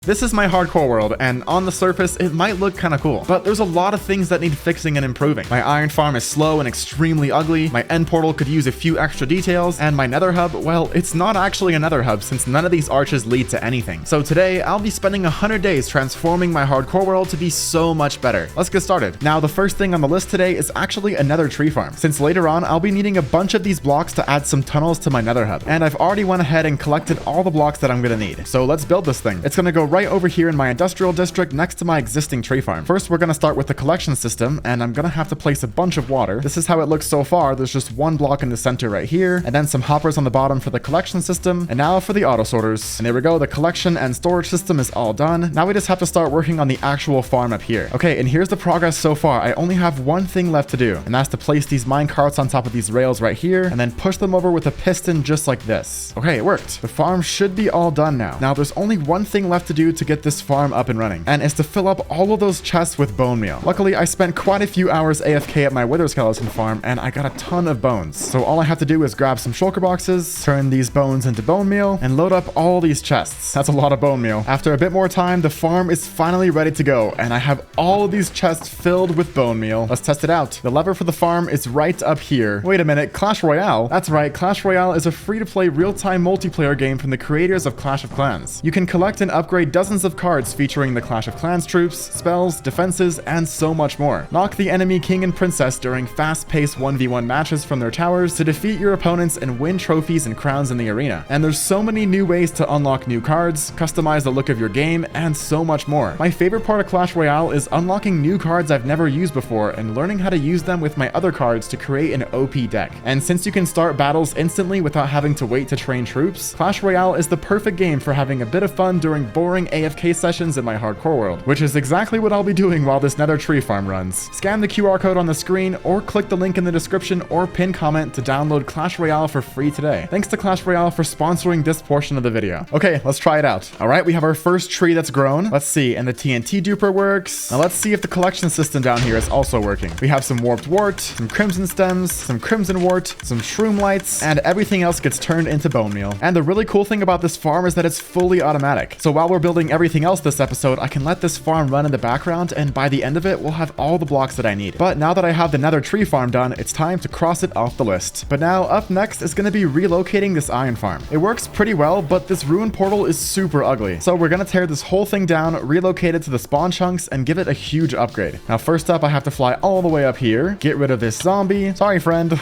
This is my hardcore world, and on the surface, it might look kinda cool, but there's a lot of things that need fixing and improving. My iron farm is slow and extremely ugly, my end portal could use a few extra details, and my nether hub, well, it's not actually a nether hub since none of these arches lead to anything. So today, I'll be spending 100 days transforming my hardcore world to be so much better. Let's get started. Now, the first thing on the list today is actually a nether tree farm, since later on, I'll be needing a bunch of these blocks to add some tunnels to my nether hub, and I've already went ahead and collected all the blocks that I'm gonna need. So let's build this thing. It's gonna go right over here in my industrial district next to my existing tree farm. First, we're gonna start with the collection system, and I'm gonna have to place a bunch of water. This is how it looks so far. There's just one block in the center right here, and then some hoppers on the bottom for the collection system, and now for the auto sorters. And there we go, the collection and storage system is all done. Now we just have to start working on the actual farm up here. Okay, and here's the progress so far. I only have one thing left to do, and that's to place these mine carts on top of these rails right here, and then push them over with a piston just like this. Okay, it worked. The farm should be all done now. Now there's only one thing left to do to get this farm up and running, and it's to fill up all of those chests with bone meal. Luckily, I spent quite a few hours AFK at my wither skeleton farm, and I got a ton of bones. So all I have to do is grab some shulker boxes, turn these bones into bone meal, and load up all these chests. That's a lot of bone meal. After a bit more time, the farm is finally ready to go, and I have all of these chests filled with bone meal. Let's test it out. The lever for the farm is right up here. Wait a minute, Clash Royale? That's right, Clash Royale is a free-to-play real-time multiplayer game from the creators of Clash of Clans. You can collect and upgrade dozens of cards featuring the Clash of Clans troops, spells, defenses, and so much more. Knock the enemy king and princess during fast-paced 1v1 matches from their towers to defeat your opponents and win trophies and crowns in the arena. And there's so many new ways to unlock new cards, customize the look of your game, and so much more. My favorite part of Clash Royale is unlocking new cards I've never used before and learning how to use them with my other cards to create an OP deck. And since you can start battles instantly without having to wait to train troops, Clash Royale is the perfect game for having a bit of fun during boring AFK sessions in my hardcore world, which is exactly what I'll be doing while this nether tree farm runs. Scan the QR code on the screen or click the link in the description or pin comment to download Clash Royale for free today. Thanks to Clash Royale for sponsoring this portion of the video. Okay, let's try it out. All right, we have our first tree that's grown. Let's see, and the TNT duper works. Now let's see if the collection system down here is also working. We have some warped wart, some crimson stems, some crimson wart, some shroom lights, and everything else gets turned into bone meal. And the really cool thing about this farm is that it's fully automatic. So while we're building everything else this episode, I can let this farm run in the background, and by the end of it, we'll have all the blocks that I need. But now that I have the nether tree farm done, it's time to cross it off the list. But now, up next is going to be relocating this iron farm. It works pretty well, but this ruined portal is super ugly. So we're going to tear this whole thing down, relocate it to the spawn chunks, and give it a huge upgrade. Now, first up, I have to fly all the way up here, get rid of this zombie. Sorry, friend.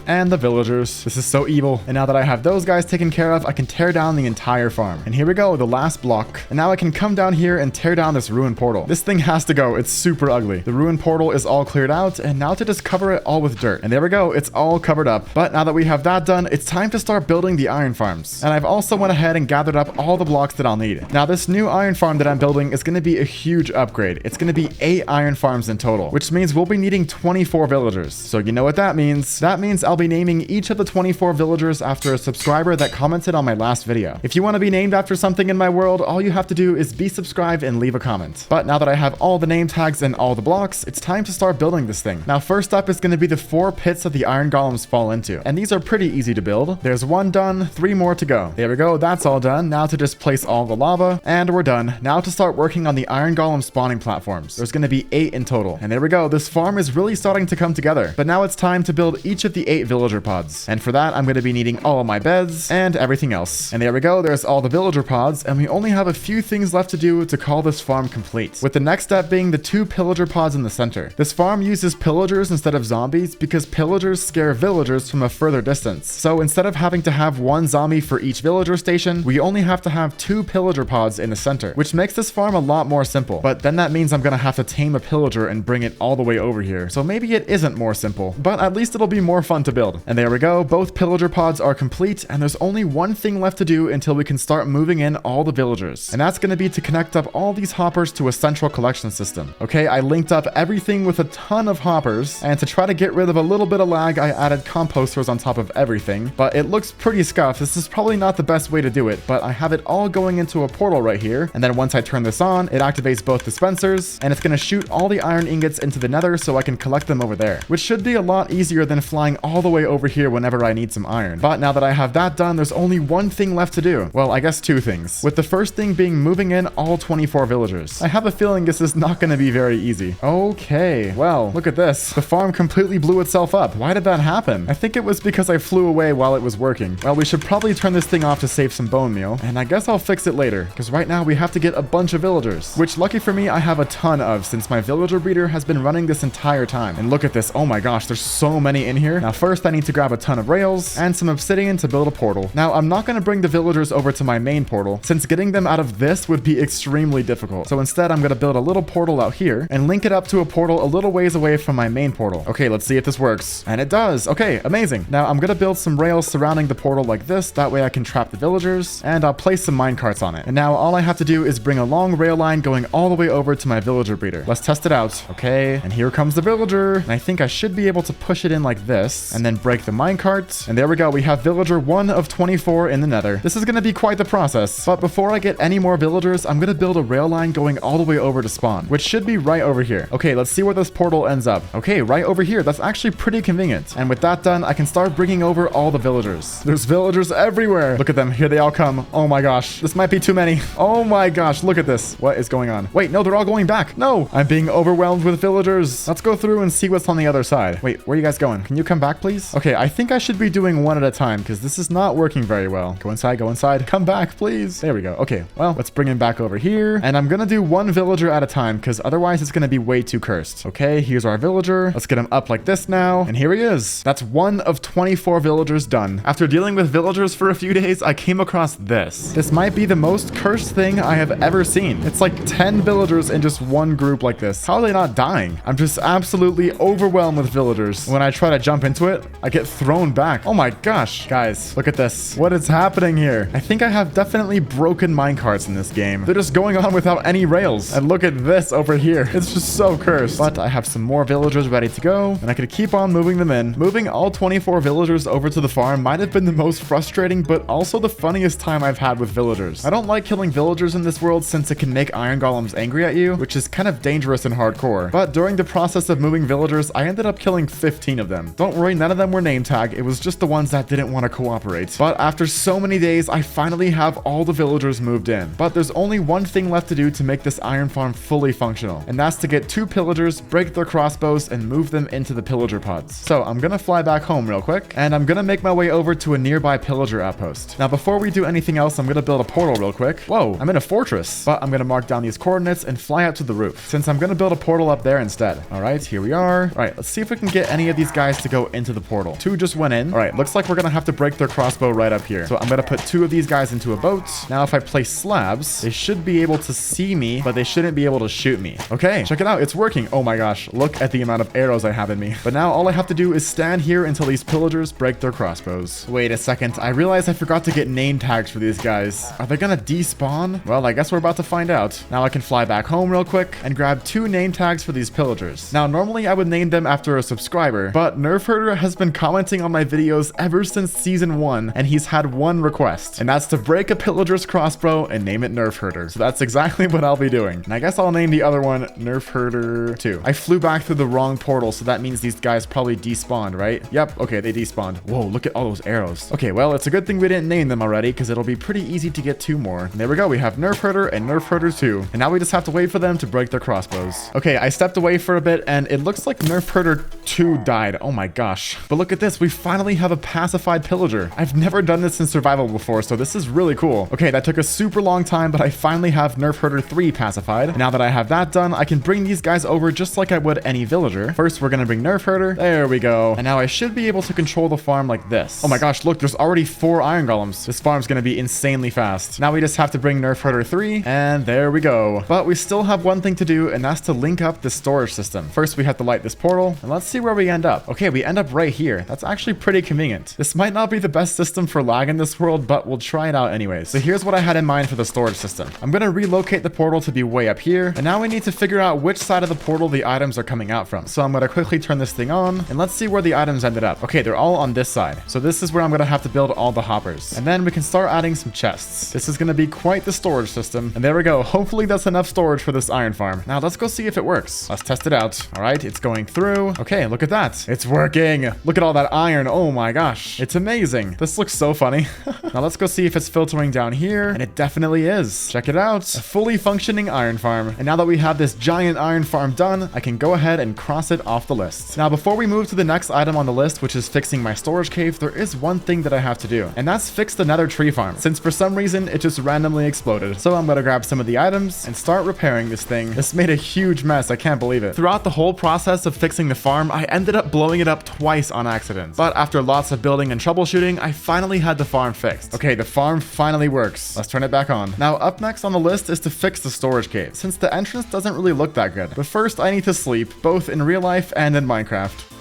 And the villagers. This is so evil. And now that I have those guys taken care of, I can tear down the entire farm. And here we go, the last block. And now I can come down here and tear down this ruined portal. This thing has to go. It's super ugly. The ruined portal is all cleared out, and now to just cover it all with dirt. And there we go. It's all covered up. But now that we have that done, it's time to start building the iron farms. And I've also went ahead and gathered up all the blocks that I'll need. Now this new iron farm that I'm building is going to be a huge upgrade. It's going to be 8 iron farms in total, which means we'll be needing 24 villagers. So you know what that means. That means I'll be naming each of the 24 villagers after a subscriber that commented on my last video. If you want to be named after something in my world, all you have to do is be subscribed and leave a comment. But now that I have all the name tags and all the blocks, it's time to start building this thing. Now first up is going to be the 4 pits that the iron golems fall into, and these are pretty easy to build. There's 1 done, 3 more to go. There we go, that's all done. Now to just place all the lava, and we're done. Now to start working on the iron golem spawning platforms. There's going to be 8 in total, and there we go. This farm is really starting to come together. But now it's time to build each of the 8 villager pods, and for that I'm going to be needing all of my beds and everything else. And there we go, there's all the villager pods, and we only have a few things left to do to call this farm complete, with the next step being the 2 pillager pods in the center. This farm uses pillagers instead of zombies because pillagers scare villagers from a further distance. So instead of having to have 1 zombie for each villager station, we only have to have 2 pillager pods in the center, which makes this farm a lot more simple. But then that means I'm gonna have to tame a pillager and bring it all the way over here. So maybe it isn't more simple, but at least it'll be more fun to build. And there we go, both pillager pods are complete, and there's only one thing left to do until we can start moving in all the villagers. And that's gonna be to connect up all these hoppers to a central collection system. Okay, I linked up everything with a ton of hoppers, and to try to get rid of a little bit of lag, I added composters on top of everything, but it looks pretty scuffed. This is probably not the best way to do it, but I have it all going into a portal right here, and then once I turn this on, it activates both dispensers, and it's gonna shoot all the iron ingots into the nether so I can collect them over there, which should be a lot easier than flying all the way over here whenever I need some iron. But now that I have that done, there's only one thing left to do. Well, I guess 2 things. With the first thing being moving in all 24 villagers. I have a feeling this is not going to be very easy. Okay, well, look at this. The farm completely blew itself up. Why did that happen? I think it was because I flew away while it was working. Well, we should probably turn this thing off to save some bone meal, and I guess I'll fix it later, because right now we have to get a bunch of villagers, which lucky for me, I have a ton of since my villager breeder has been running this entire time. And look at this. Oh my gosh, there's so many in here. Now, first I need to grab a ton of rails and some obsidian to build a portal. Now, I'm not going to bring the villagers over to my main portal, since getting them out of this would be extremely difficult. So instead, I'm going to build a little portal out here and link it up to a portal a little ways away from my main portal. Okay, let's see if this works. And it does. Okay, amazing. Now, I'm going to build some rails surrounding the portal like this. That way I can trap the villagers, and I'll place some minecarts on it. And now all I have to do is bring a long rail line going all the way over to my villager breeder. Let's test it out. Okay, and here comes the villager. And I think I should be able to push it in like this and then break the minecart. And there we go. We have villager 1 of 24 in the nether. This is going to be quite the process. But before I get any more villagers, I'm going to build a rail line going all the way over to spawn, which should be right over here. Okay, let's see where this portal ends up. Okay, right over here. That's actually pretty convenient. And with that done, I can start bringing over all the villagers. There's villagers everywhere. Look at them. Here they all come. Oh my gosh. This might be too many. Oh my gosh. Look at this. What is going on? Wait, no, they're all going back. No, I'm being overwhelmed with villagers. Let's go through and see what's on the other side. Wait, where are you guys going? Can you come back, please? Okay, I think I should be doing one at a time because this is not working very well. Go inside, go inside. Come back, please. There we go. Okay, well, let's bring him back over here. And I'm gonna do one villager at a time because otherwise it's gonna be way too cursed. Okay, here's our villager. Let's get him up like this now. And here he is. That's 1 of 24 villagers done. After dealing with villagers for a few days, I came across this. This might be the most cursed thing I have ever seen. It's like 10 villagers in just one group like this. How are they not dying? I'm just absolutely overwhelmed with villagers. When I try to jump into it, I get thrown back. Oh my gosh. Guys, look at this. What is happening here? I think I have definitely broken minecarts in this game. They're just going on without any rails. And look at this over here. It's just so cursed. But I have some more villagers ready to go, and I could keep on moving them in. Moving all 24 villagers over to the farm might have been the most frustrating, but also the funniest time I've had with villagers. I don't like killing villagers in this world since it can make iron golems angry at you, which is kind of dangerous and hardcore. But during the process of moving villagers, I ended up killing 15 of them. Don't worry, none of them were name tag. It was just the ones that didn't want to cooperate. But after so many days, I finally have all the villagers moved in. But there's only one thing left to do to make this iron farm fully functional, and that's to get 2 pillagers, break their crossbows, and move them into the pillager pods. So I'm gonna fly back home real quick, and I'm gonna make my way over to a nearby pillager outpost. Now, before we do anything else, I'm gonna build a portal real quick. Whoa, I'm in a fortress, but I'm gonna mark down these coordinates and fly out to the roof, since I'm gonna build a portal up there instead. All right, here we are. All right, let's see if we can get any of these guys to go into the portal. 2 just went in. All right, looks like we're gonna have to break their crossbow right up here. So I'm gonna put 2 of these guys into a boat. Now, if I place slabs, they should be able to see me, but they shouldn't be able to shoot me. Okay, check it out. It's working. Oh my gosh, look at the amount of arrows I have in me. But now all I have to do is stand here until these pillagers break their crossbows. Wait a second. I realized I forgot to get name tags for these guys. Are they gonna despawn? Well, I guess we're about to find out. Now I can fly back home real quick and grab 2 name tags for these pillagers. Now, normally I would name them after a subscriber, but Nerfherder has been commenting on my videos ever since season 1, and he's had one request, and that's to break a pillager's crossbow and name it Nerfherder. So that's exactly what I'll be doing. And I guess I'll name the other one Nerfherder 2. I flew back through the wrong portal, so that means these guys probably despawned, right? Yep, okay, they despawned. Whoa, look at all those arrows. Okay, well, it's a good thing we didn't name them already, because it'll be pretty easy to get 2 more. And there we go, we have Nerfherder and Nerfherder 2. And now we just have to wait for them to break their crossbows. Okay, I stepped away for a bit, and it looks like Nerfherder 2 died. Oh my gosh. But look at this, we finally have a pacified pillager. I've never done this in survival before, so this is really cool. Okay, that took a super long time, but I finally have Nerfherder 3 pacified. And now that I have that done, I can bring these guys over just like I would any villager. First, we're gonna bring Nerfherder. There we go. And now I should be able to control the farm like this. Oh my gosh, look, there's already 4 iron golems. This farm's gonna be insanely fast. Now we just have to bring Nerfherder 3, and there we go. But we still have one thing to do, and that's to link up the storage system. First, we have to light this portal, and let's see where we end up. Okay, we end up right here. That's actually pretty convenient. This might not be the best system for lag in this world, but we'll try it out anyways. So here's what I had in mind for the storage system. I'm gonna relocate the portal to be way up here, and now we need to figure out which side of the portal the items are coming out from. So I'm gonna quickly turn this thing on, and let's see where the items ended up. Okay, they're all on this side. So this is where I'm gonna have to build all the hoppers. And then we can start adding some chests. This is gonna be quite the storage system. And there we go. Hopefully that's enough storage for this iron farm. Now let's go see if it works. Let's test it out. All right, it's going through. Okay, look at that. It's working. Look at all that iron. Oh my gosh. It's amazing. This looks so funny. Now let's go see if it's filtering down here. And it definitely finally is. Check it out. A fully functioning iron farm. And now that we have this giant iron farm done, I can go ahead and cross it off the list. Now, before we move to the next item on the list, which is fixing my storage cave, there is one thing that I have to do, and that's fix the nether tree farm, since for some reason it just randomly exploded. So I'm gonna grab some of the items and start repairing this thing. This made a huge mess. I can't believe it. Throughout the whole process of fixing the farm, I ended up blowing it up twice on accident. But after lots of building and troubleshooting, I finally had the farm fixed. Okay, the farm finally works. Let's turn it back on. Now, up next on the list is to fix the storage cave, since the entrance doesn't really look that good. But first, I need to sleep, both in real life and in Minecraft.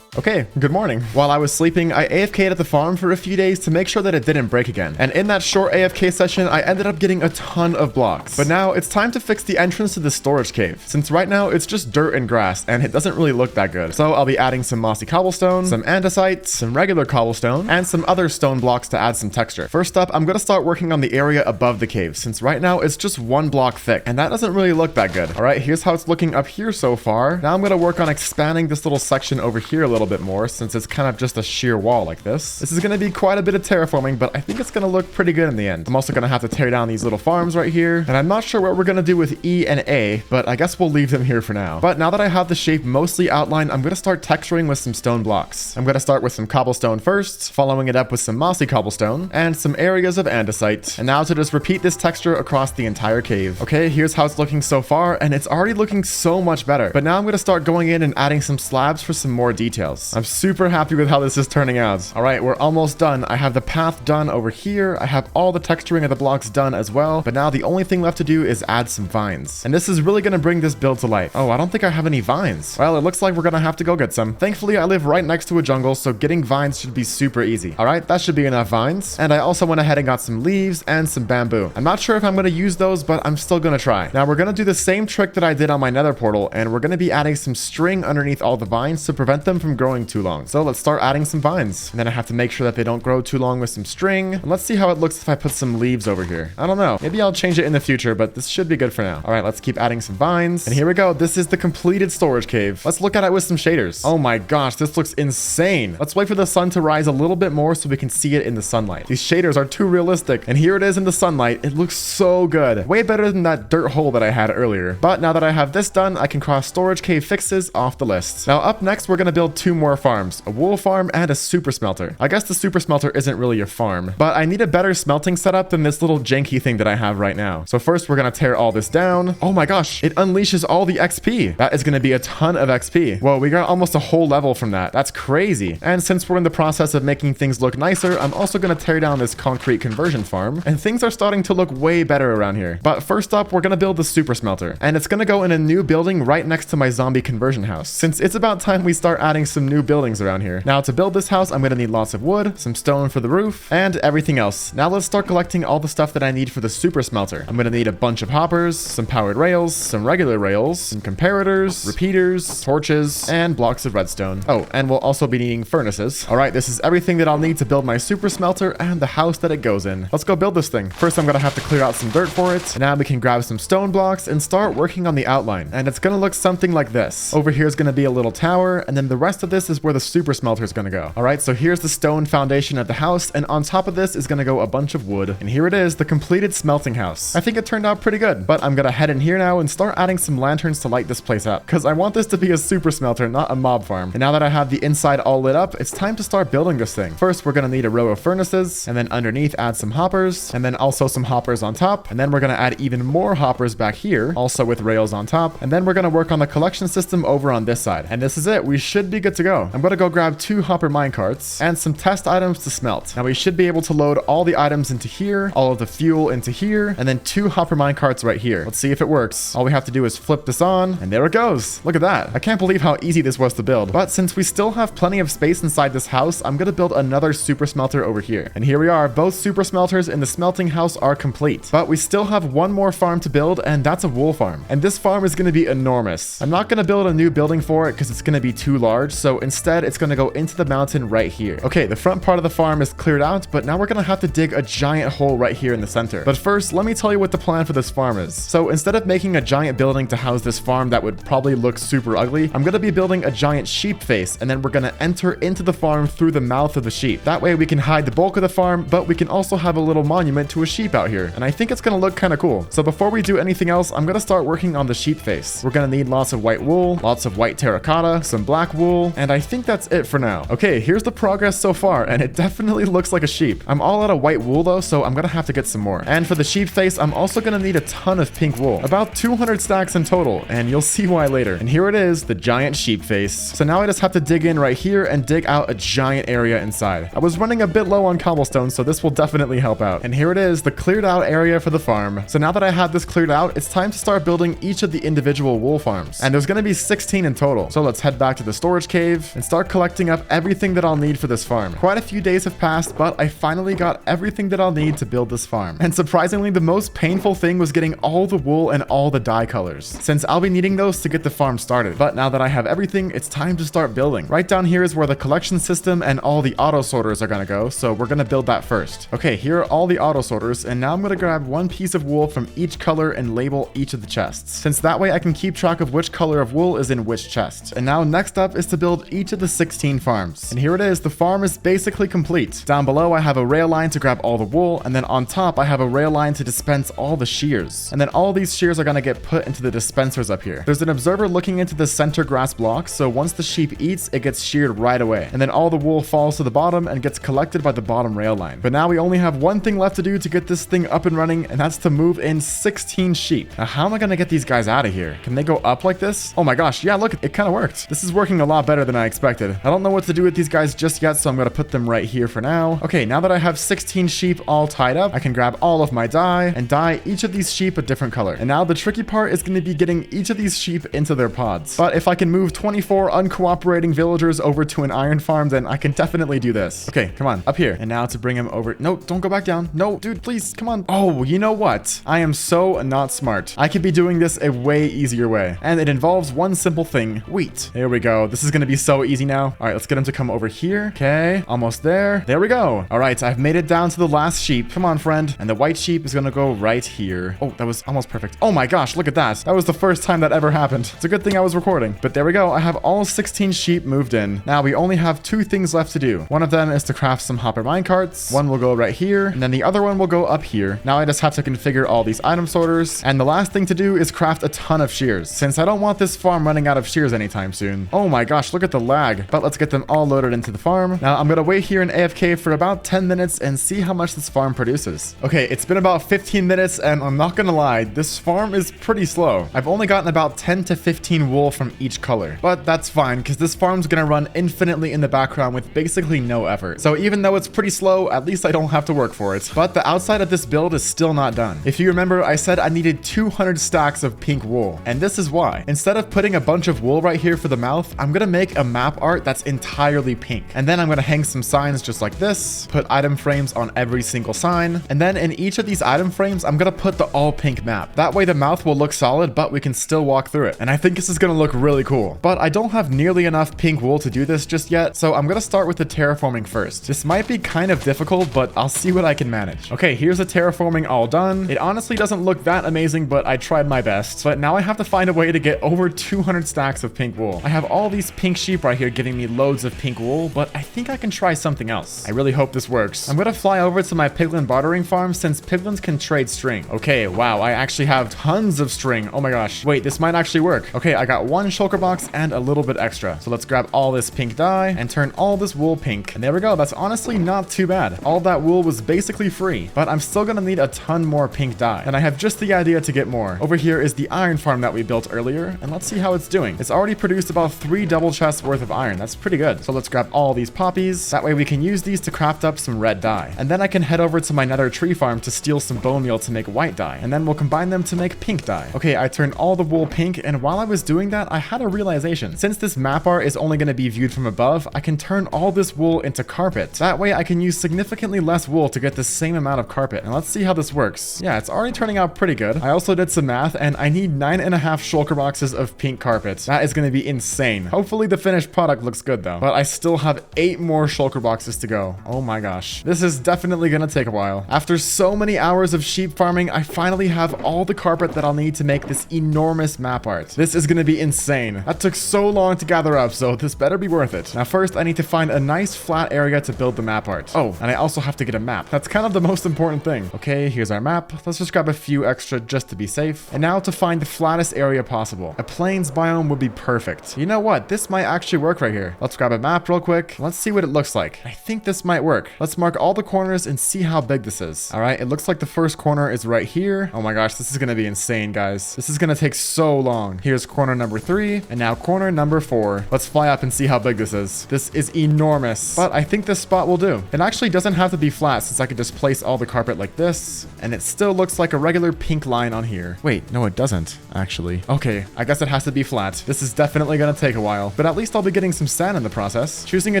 Okay, good morning. While I was sleeping, I AFK'd at the farm for a few days to make sure that it didn't break again. And in that short AFK session, I ended up getting a ton of blocks. But now it's time to fix the entrance to the storage cave, since right now it's just dirt and grass and it doesn't really look that good. So I'll be adding some mossy cobblestone, some andesite, some regular cobblestone, and some other stone blocks to add some texture. First up, I'm gonna start working on the area above the cave, since right now it's just 1 block thick, and that doesn't really look that good. All right, here's how it's looking up here so far. Now I'm gonna work on expanding this little section over here a little bit more, since it's kind of just a sheer wall like this. This is going to be quite a bit of terraforming, but I think it's going to look pretty good in the end. I'm also going to have to tear down these little farms right here, and I'm not sure what we're going to do with E and A, but I guess we'll leave them here for now. But now that I have the shape mostly outlined, I'm going to start texturing with some stone blocks. I'm going to start with some cobblestone first, following it up with some mossy cobblestone, and some areas of andesite. And now to just repeat this texture across the entire cave. Okay, here's how it's looking so far, and it's already looking so much better. But now I'm going to start going in and adding some slabs for some more details. I'm super happy with how this is turning out. All right, we're almost done. I have the path done over here. I have all the texturing of the blocks done as well. But now the only thing left to do is add some vines. And this is really going to bring this build to life. Oh, I don't think I have any vines. Well, it looks like we're going to have to go get some. Thankfully, I live right next to a jungle, so getting vines should be super easy. All right, that should be enough vines. And I also went ahead and got some leaves and some bamboo. I'm not sure if I'm going to use those, but I'm still going to try. Now, we're going to do the same trick that I did on my nether portal, and we're going to be adding some string underneath all the vines to prevent them from growing too long. So let's start adding some vines. And then I have to make sure that they don't grow too long with some string. And let's see how it looks if I put some leaves over here. I don't know. Maybe I'll change it in the future, but this should be good for now. All right, let's keep adding some vines. And here we go. This is the completed storage cave. Let's look at it with some shaders. Oh my gosh, this looks insane. Let's wait for the sun to rise a little bit more so we can see it in the sunlight. These shaders are too realistic. And here it is in the sunlight. It looks so good. Way better than that dirt hole that I had earlier. But now that I have this done, I can cross storage cave fixes off the list. Now up next, we're going to build 2 more farms, a wool farm and a super smelter. I guess the super smelter isn't really a farm, but I need a better smelting setup than this little janky thing that I have right now. So first we're going to tear all this down. Oh my gosh, it unleashes all the XP. That is going to be a ton of XP. Whoa, we got almost a whole level from that. That's crazy. And since we're in the process of making things look nicer, I'm also going to tear down this concrete conversion farm, and things are starting to look way better around here. But first up, we're going to build the super smelter, and it's going to go in a new building right next to my zombie conversion house, since it's about time we start adding some new buildings around here. Now to build this house, I'm going to need lots of wood, some stone for the roof, and everything else. Now let's start collecting all the stuff that I need for the super smelter. I'm going to need a bunch of hoppers, some powered rails, some regular rails, some comparators, repeaters, torches, and blocks of redstone. Oh, and we'll also be needing furnaces. All right, this is everything that I'll need to build my super smelter and the house that it goes in. Let's go build this thing. First, I'm going to have to clear out some dirt for it. And now we can grab some stone blocks and start working on the outline. And it's going to look something like this. Over here is going to be a little tower, and then the rest of this is where the super smelter is going to go. All right, so here's the stone foundation of the house, and on top of this is going to go a bunch of wood. And here it is, the completed smelting house. I think it turned out pretty good, but I'm going to head in here now and start adding some lanterns to light this place up, because I want this to be a super smelter, not a mob farm. And now that I have the inside all lit up, it's time to start building this thing. First, we're going to need a row of furnaces, and then underneath add some hoppers, and then also some hoppers on top, and then we're going to add even more hoppers back here, also with rails on top, and then we're going to work on the collection system over on this side. And this is it. We should be good to go. I'm going to go grab 2 hopper minecarts and some test items to smelt. Now we should be able to load all the items into here, all of the fuel into here, and then 2 hopper minecarts right here. Let's see if it works. All we have to do is flip this on, and there it goes. Look at that. I can't believe how easy this was to build. But since we still have plenty of space inside this house, I'm going to build another super smelter over here. And here we are. Both super smelters in the smelting house are complete. But we still have one more farm to build, and that's a wool farm. And this farm is going to be enormous. I'm not going to build a new building for it because it's going to be too large, so So instead, it's going to go into the mountain right here. Okay, the front part of the farm is cleared out, but now we're going to have to dig a giant hole right here in the center. But first, let me tell you what the plan for this farm is. So instead of making a giant building to house this farm that would probably look super ugly, I'm going to be building a giant sheep face, and then we're going to enter into the farm through the mouth of the sheep. That way we can hide the bulk of the farm, but we can also have a little monument to a sheep out here. And I think it's going to look kind of cool. So before we do anything else, I'm going to start working on the sheep face. We're going to need lots of white wool, lots of white terracotta, some black wool, and I think that's it for now. Okay, here's the progress so far, and it definitely looks like a sheep. I'm all out of white wool though, so I'm going to have to get some more. And for the sheep face, I'm also going to need a ton of pink wool, about 200 stacks in total, and you'll see why later. And here it is, the giant sheep face. So now I just have to dig in right here and dig out a giant area inside. I was running a bit low on cobblestone, so this will definitely help out. And here it is, the cleared out area for the farm. So now that I have this cleared out, it's time to start building each of the individual wool farms. And there's going to be 16 in total. So let's head back to the storage cave and start collecting up everything that I'll need for this farm. Quite a few days have passed, but I finally got everything that I'll need to build this farm. And surprisingly, the most painful thing was getting all the wool and all the dye colors, since I'll be needing those to get the farm started. But now that I have everything, it's time to start building. Right down here is where the collection system and all the auto sorters are going to go, so we're going to build that first. Okay, here are all the auto sorters, and now I'm going to grab one piece of wool from each color and label each of the chests, since that way I can keep track of which color of wool is in which chest. And now next up is to build each of the 16 farms. And here it is, the farm is basically complete. Down below I have a rail line to grab all the wool, and then on top I have a rail line to dispense all the shears. And then all these shears are going to get put into the dispensers up here. There's an observer looking into the center grass block, so once the sheep eats, it gets sheared right away. And then all the wool falls to the bottom and gets collected by the bottom rail line. But now we only have one thing left to do to get this thing up and running, and that's to move in 16 sheep. Now how am I going to get these guys out of here? Can they go up like this? Oh my gosh, yeah, look, it kind of worked. This is working a lot better than I expected. I don't know what to do with these guys just yet, so I'm going to put them right here for now. Okay, now that I have 16 sheep all tied up, I can grab all of my dye and dye each of these sheep a different color. And now the tricky part is going to be getting each of these sheep into their pods. But if I can move 24 uncooperating villagers over to an iron farm, then I can definitely do this. Okay, come on, up here. And now to bring him over. No, don't go back down. No, dude, please, come on. Oh, you know what? I am so not smart. I could be doing this a way easier way. And it involves one simple thing, wheat. There we go. This is going to be so easy now. All right, let's get him to come over here. Okay, almost there. There we go. All right, I've made it down to the last sheep. Come on, friend. And the white sheep is going to go right here. Oh, that was almost perfect. Oh my gosh, look at that. That was the first time that ever happened. It's a good thing I was recording. But there we go. I have all 16 sheep moved in. Now we only have two things left to do. One of them is to craft some hopper minecarts. One will go right here, and then the other one will go up here. Now I just have to configure all these item sorters. And the last thing to do is craft a ton of shears, since I don't want this farm running out of shears anytime soon. Oh my gosh, look at the lag. But let's get them all loaded into the farm. Now I'm gonna wait here in AFK for about 10 minutes and see how much this farm produces. Okay, it's been about 15 minutes, and I'm not gonna lie, this farm is pretty slow. I've only gotten about 10 to 15 wool from each color, but that's fine because this farm's gonna run infinitely in the background with basically no effort. So even though it's pretty slow, at least I don't have to work for it. But the outside of this build is still not done. If you remember, I said I needed 200 stacks of pink wool, and this is why. Instead of putting a bunch of wool right here for the mouth, I'm gonna make a map art that's entirely pink. And then I'm gonna hang some signs just like this, put item frames on every single sign, and then in each of these item frames, I'm gonna put the all pink map. That way the mouth will look solid, but we can still walk through it. And I think this is gonna look really cool. But I don't have nearly enough pink wool to do this just yet, so I'm gonna start with the terraforming first. This might be kind of difficult, but I'll see what I can manage. Okay, here's the terraforming all done. It honestly doesn't look that amazing, but I tried my best. But now I have to find a way to get over 200 stacks of pink wool. I have all these pink sheep right here giving me loads of pink wool, but I think I can try something else. I really hope this works. I'm gonna fly over to my piglin bartering farm since piglins can trade string. Okay, wow, I actually have tons of string. Oh my gosh. Wait, this might actually work. Okay, I got one shulker box and a little bit extra. So let's grab all this pink dye and turn all this wool pink. And there we go. That's honestly not too bad. All that wool was basically free, but I'm still gonna need a ton more pink dye. And I have just the idea to get more. Over here is the iron farm that we built earlier, and let's see how it's doing. It's already produced about 3 double chests worth of iron. That's pretty good. So let's grab all these poppies. That way we can use these to craft up some red dye. And then I can head over to my nether tree farm to steal some bone meal to make white dye. And then we'll combine them to make pink dye. Okay, I turned all the wool pink, and while I was doing that, I had a realization. Since this map art is only going to be viewed from above, I can turn all this wool into carpet. That way I can use significantly less wool to get the same amount of carpet. And let's see how this works. Yeah, it's already turning out pretty good. I also did some math, and I need 9.5 shulker boxes of pink carpet. That is going to be insane. Hopefully the finished product looks good though. But I still have 8 more shulker boxes to go. Oh my gosh. This is definitely gonna take a while. After so many hours of sheep farming, I finally have all the carpet that I'll need to make this enormous map art. This is gonna be insane. That took so long to gather up, so this better be worth it. Now first, I need to find a nice flat area to build the map art. Oh, and I also have to get a map. That's kind of the most important thing. Okay, here's our map. Let's just grab a few extra just to be safe. And now to find the flattest area possible. A plains biome would be perfect. You know what? This might actually work right here. Let's grab a map real quick. Let's see what it looks like. I think this might work. Let's mark all the corners and see how big this is. All right, it looks like the first corner is right here. Oh my gosh, this is gonna be insane, guys. This is gonna take so long. Here's corner number 3, and now corner number 4. Let's fly up and see how big this is. This is enormous, but I think this spot will do. It actually doesn't have to be flat, since I could just place all the carpet like this, and it still looks like a regular pink line on here. Wait, no, it doesn't, actually. Okay, I guess it has to be flat. This is definitely gonna take a while, but at least I'll be getting some sand in the process. Choosing a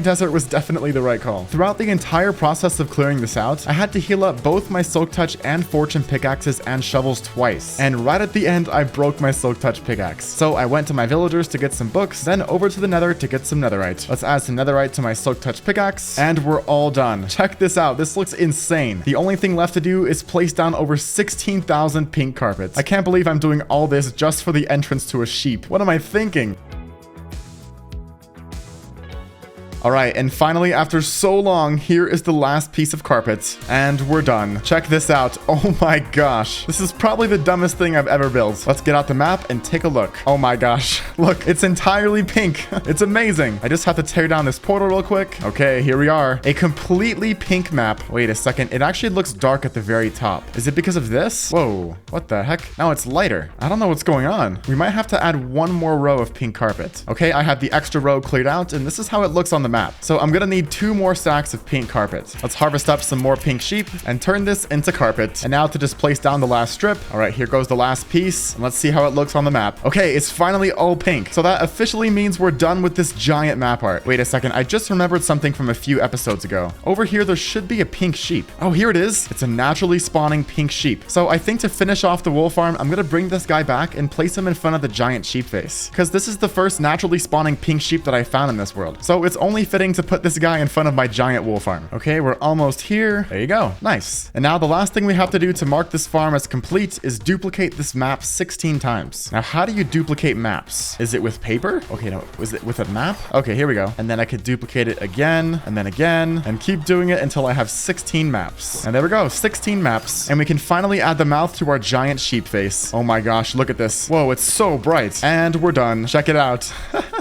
desert was definitely the right call. Throughout the entire process of clearing this out, I had to heal up both my Silk Touch and Fortune pickaxes and shovels twice, and right at the end, I broke my Silk Touch pickaxe. So I went to my villagers to get some books, then over to the nether to get some netherite. Let's add some netherite to my Silk Touch pickaxe, and we're all done. Check this out. This looks insane. The only thing left to do is place down over 16,000 pink carpets. I can't believe I'm doing all this just for the entrance to a sheep. What am I thinking? All right, and finally, after so long, here is the last piece of carpet, and we're done. Check this out. Oh my gosh. This is probably the dumbest thing I've ever built. Let's get out the map and take a look. Oh my gosh. Look, it's entirely pink. It's amazing. I just have to tear down this portal real quick. Okay, here we are. A completely pink map. Wait a second. It actually looks dark at the very top. Is it because of this? Whoa, what the heck? Now it's lighter. I don't know what's going on. We might have to add one more row of pink carpet. Okay, I have the extra row cleared out, and this is how it looks on the map. So I'm gonna need 2 more stacks of pink carpet. Let's harvest up some more pink sheep and turn this into carpet. And now to just place down the last strip. All right, here goes the last piece. And let's see how it looks on the map. Okay, it's finally all pink. So that officially means we're done with this giant map art. Wait a second, I just remembered something from a few episodes ago. Over here, there should be a pink sheep. Oh, here it is. It's a naturally spawning pink sheep. So I think to finish off the wool farm, I'm gonna bring this guy back and place him in front of the giant sheep face. Because this is the first naturally spawning pink sheep that I found in this world. So it's only fitting to put this guy in front of my giant wool farm. Okay, we're almost here. There you go. Nice. And now the last thing we have to do to mark this farm as complete is duplicate this map 16 times. Now, how do you duplicate maps? Is it with paper? Okay, no. Was it with a map? Okay, here we go. And then I could duplicate it again, and then again, and keep doing it until I have 16 maps. And there we go. 16 maps. And we can finally add the mouth to our giant sheep face. Oh my gosh, look at this. Whoa, it's so bright. And we're done. Check it out.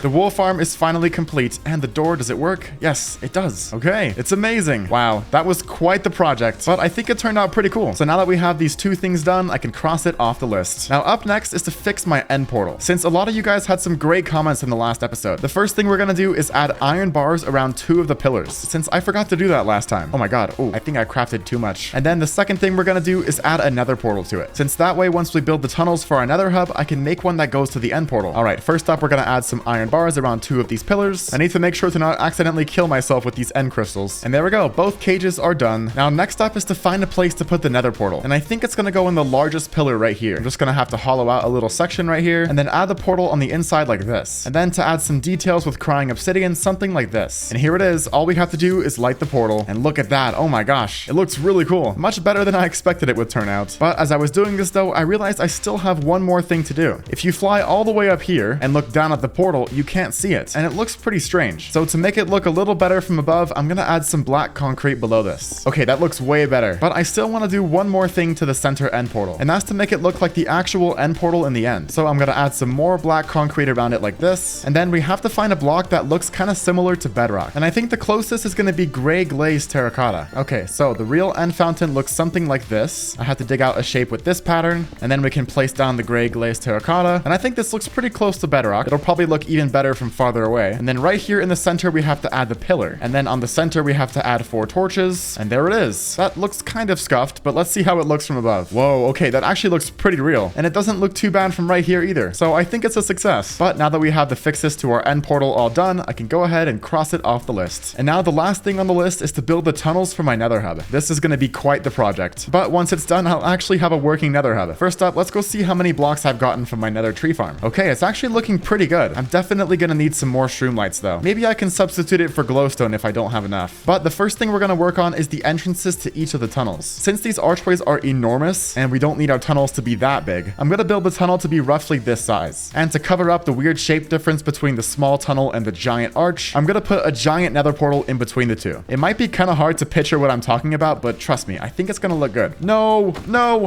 The wool farm is finally complete. And the door, does it work? Yes, it does. Okay, it's amazing. Wow, that was quite the project, but I think it turned out pretty cool. So now that we have these 2 things done, I can cross it off the list. Now up next is to fix my end portal. Since a lot of you guys had some great comments in the last episode, the first thing we're gonna do is add iron bars around 2 of the pillars, since I forgot to do that last time. Oh my god. Oh, I think I crafted too much. And then the second thing we're gonna do is add a nether portal to it, since that way once we build the tunnels for our nether hub, I can make one that goes to the end portal. All right, first up, we're gonna add some iron bars around 2 of these pillars. I need to make sure to not accidentally kill myself with these end crystals. And there we go. Both cages are done. Now next up is to find a place to put the nether portal. And I think it's gonna go in the largest pillar right here. I'm just gonna have to hollow out a little section right here and then add the portal on the inside like this. And then to add some details with crying obsidian, something like this. And here it is. All we have to do is light the portal. And look at that. Oh my gosh. It looks really cool. Much better than I expected it would turn out. But as I was doing this though, I realized I still have one more thing to do. If you fly all the way up here and look down at the portal, you can't see it. And it looks pretty strange. So to make it look a little better from above, I'm gonna add some black concrete below this. Okay, that looks way better. But I still want to do one more thing to the center end portal. And that's to make it look like the actual end portal in the end. So I'm gonna add some more black concrete around it like this. And then we have to find a block that looks kind of similar to bedrock. And I think the closest is gonna be gray glazed terracotta. Okay, so the real end fountain looks something like this. I have to dig out a shape with this pattern. And then we can place down the gray glazed terracotta. And I think this looks pretty close to bedrock. It'll probably look even better from farther away. And then right here in the center, we we have to add the pillar. And then on the center, we have to add 4 torches. And there it is. That looks kind of scuffed, but let's see how it looks from above. Whoa, okay, that actually looks pretty real. And it doesn't look too bad from right here either. So I think it's a success. But now that we have the fixes to our end portal all done, I can go ahead and cross it off the list. And now the last thing on the list is to build the tunnels for my nether hub. This is going to be quite the project. But once it's done, I'll actually have a working nether hub. First up, let's go see how many blocks I've gotten from my nether tree farm. Okay, it's actually looking pretty good. I'm definitely going to need some more shroom lights though. Maybe I can substitute it for glowstone if I don't have enough. But the first thing we're going to work on is the entrances to each of the tunnels. Since these archways are enormous and we don't need our tunnels to be that big, I'm going to build the tunnel to be roughly this size. And to cover up the weird shape difference between the small tunnel and the giant arch, I'm going to put a giant nether portal in between the two. It might be kind of hard to picture what I'm talking about, but trust me, I think it's going to look good. No,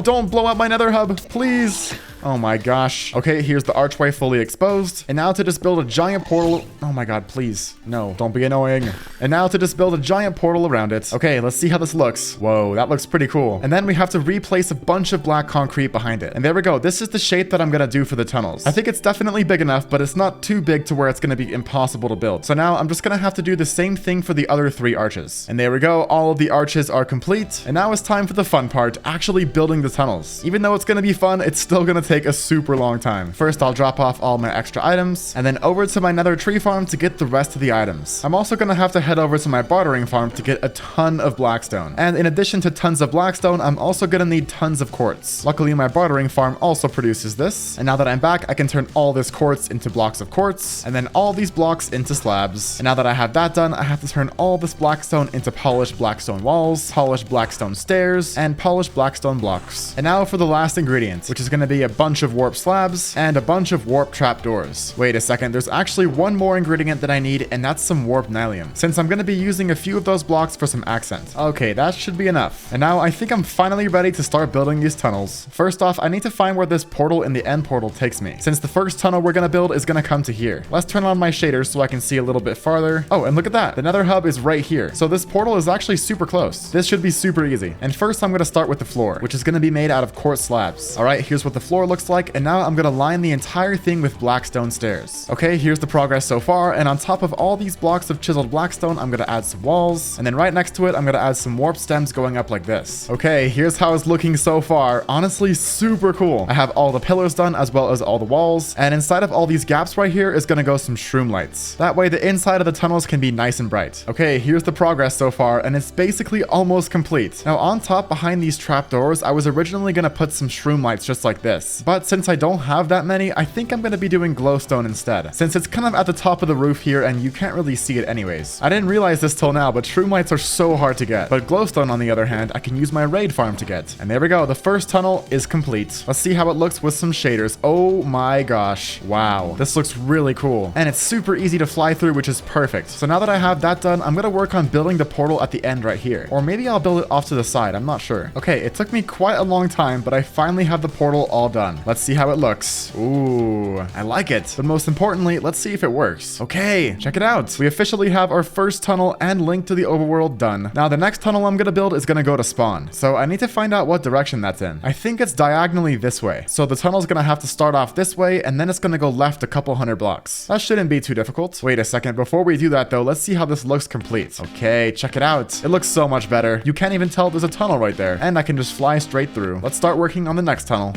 don't blow up my nether hub, please. Oh my gosh. Okay, here's the archway fully exposed. And now to just build a giant portal. Oh my god, please. No, don't be annoying. And now to just build a giant portal around it. Okay, let's see how this looks. Whoa, that looks pretty cool. And then we have to replace a bunch of black concrete behind it. And there we go. This is the shape that I'm gonna do for the tunnels. I think it's definitely big enough, but it's not too big to where it's gonna be impossible to build. So now I'm just gonna have to do the same thing for the other 3 arches. And there we go. All of the arches are complete. And now it's time for the fun part, actually building the tunnels. Even though it's gonna be fun, it's still gonna take a super long time. First, I'll drop off all my extra items, and then over to my nether tree farm to get the rest of the items. I'm also gonna have to head over to my bartering farm to get a ton of blackstone. And in addition to tons of blackstone, I'm also gonna need tons of quartz. Luckily, my bartering farm also produces this. And now that I'm back, I can turn all this quartz into blocks of quartz, and then all these blocks into slabs. And now that I have that done, I have to turn all this blackstone into polished blackstone walls, polished blackstone stairs, and polished blackstone blocks. And now for the last ingredient, which is gonna be a bunch of warp slabs and a bunch of warp trapdoors. Wait a second, there's actually one more ingredient that I need, and that's some warp nylium, since I'm going to be using a few of those blocks for some accent. Okay, that should be enough. And now I think I'm finally ready to start building these tunnels. First off, I need to find where this portal in the end portal takes me, since the first tunnel we're going to build is going to come to here. Let's turn on my shaders so I can see a little bit farther. Oh, and look at that. The nether hub is right here. So this portal is actually super close. This should be super easy. And first I'm going to start with the floor, which is going to be made out of quartz slabs. All right, here's what the floor looks like. And now I'm going to line the entire thing with blackstone stairs. Okay, here's the progress so far. And on top of all these blocks of chiseled blackstone, I'm going to add some walls. And then right next to it, I'm going to add some warp stems going up like this. Okay, here's how it's looking so far. Honestly, super cool. I have all the pillars done as well as all the walls. And inside of all these gaps right here is going to go some shroom lights. That way the inside of the tunnels can be nice and bright. Okay, here's the progress so far. And it's basically almost complete. Now on top behind these trapdoors, I was originally going to put some shroom lights just like this. But since I don't have that many, I think I'm going to be doing glowstone instead, since it's kind of at the top of the roof here and you can't really see it anyways. I didn't realize this till now, but shroom lights are so hard to get. But glowstone, on the other hand, I can use my raid farm to get. And there we go. The first tunnel is complete. Let's see how it looks with some shaders. Oh my gosh. Wow. This looks really cool. And it's super easy to fly through, which is perfect. So now that I have that done, I'm going to work on building the portal at the end right here. Or maybe I'll build it off to the side. I'm not sure. Okay, it took me quite a long time, but I finally have the portal all done. Let's see how it looks. Ooh, I like it. But most importantly, let's see if it works. Okay, check it out. We officially have our first tunnel and link to the overworld done. Now the next tunnel I'm gonna build is gonna go to spawn. So I need to find out what direction that's in. I think it's diagonally this way. So the tunnel's gonna have to start off this way and then it's gonna go left a couple hundred blocks. That shouldn't be too difficult. Wait a second, before we do that though, let's see how this looks complete. Okay, check it out. It looks so much better. You can't even tell there's a tunnel right there. And I can just fly straight through. Let's start working on the next tunnel.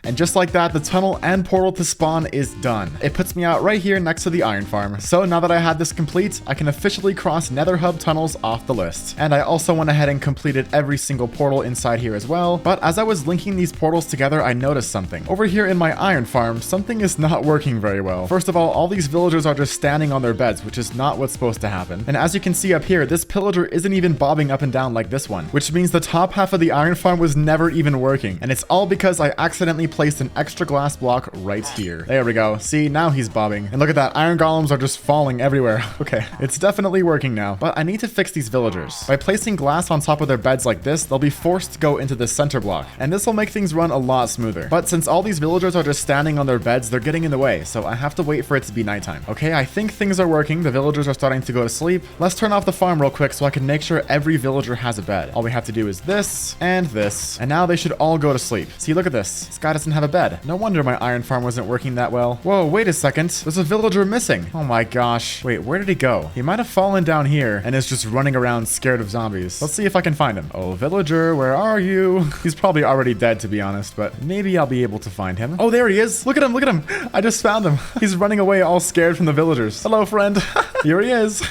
And just like that, the tunnel and portal to spawn is done. It puts me out right here next to the iron farm. So now that I had this complete, I can officially cross nether hub tunnels off the list. And I also went ahead and completed every single portal inside here as well. But as I was linking these portals together, I noticed something. Over here in my iron farm, something is not working very well. First of all these villagers are just standing on their beds, which is not what's supposed to happen. And as you can see up here, this pillager isn't even bobbing up and down like this one, which means the top half of the iron farm was never even working. And it's all because I accidentally placed an extra glass block right here. There we go. See, now he's bobbing. And look at that. Iron golems are just falling everywhere. Okay, it's definitely working now. But I need to fix these villagers. By placing glass on top of their beds like this, they'll be forced to go into the center block. And this will make things run a lot smoother. But since all these villagers are just standing on their beds, they're getting in the way. So I have to wait for it to be nighttime. Okay, I think things are working. The villagers are starting to go to sleep. Let's turn off the farm real quick so I can make sure every villager has a bed. All we have to do is this and this. And now they should all go to sleep. See, look at this. This guy doesn't doesn't have a bed. No wonder my iron farm wasn't working that well. Whoa, wait a second. There's a villager missing. Oh my gosh. Wait, where did he go? He might have fallen down here and is just running around scared of zombies. Let's see if I can find him. Oh, villager, where are you? He's probably already dead, to be honest, but maybe I'll be able to find him. Oh, there he is. Look at him. Look at him. I just found him. He's running away all scared from the villagers. Hello, friend. Here he is.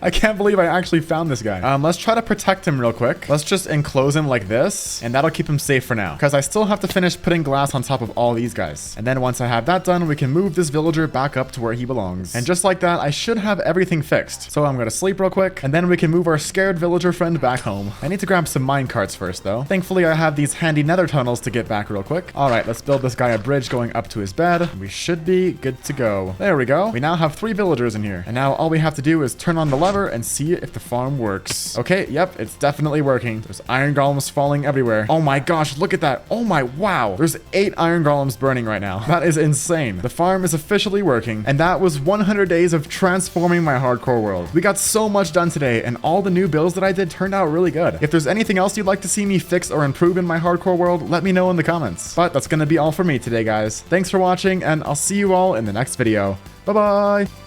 I can't believe I actually found this guy. Let's try to protect him real quick. Let's just enclose him like this, and that'll keep him safe for now, because I still have to finish putting glass on top of all these guys. And then once I have that done, we can move this villager back up to where he belongs. And just like that, I should have everything fixed. So I'm gonna sleep real quick, and then we can move our scared villager friend back home. I need to grab some mine carts first, though. Thankfully, I have these handy nether tunnels to get back real quick. All right, let's build this guy a bridge going up to his bed. We should be good to go. There we go. We now have 3 villagers in here. And now all we have to do is turn on the lever and see if the farm works. Okay, yep, it's definitely working. There's iron golems falling everywhere. Oh my gosh, look at that. Oh my, wow. There's 8 iron golems burning right now. That is insane. The farm is officially working, and that was 100 days of transforming my hardcore world. We got so much done today, and all the new builds that I did turned out really good. If there's anything else you'd like to see me fix or improve in my hardcore world, let me know in the comments. But that's gonna be all for me today, guys. Thanks for watching, and I'll see you all in the next video. Bye-bye!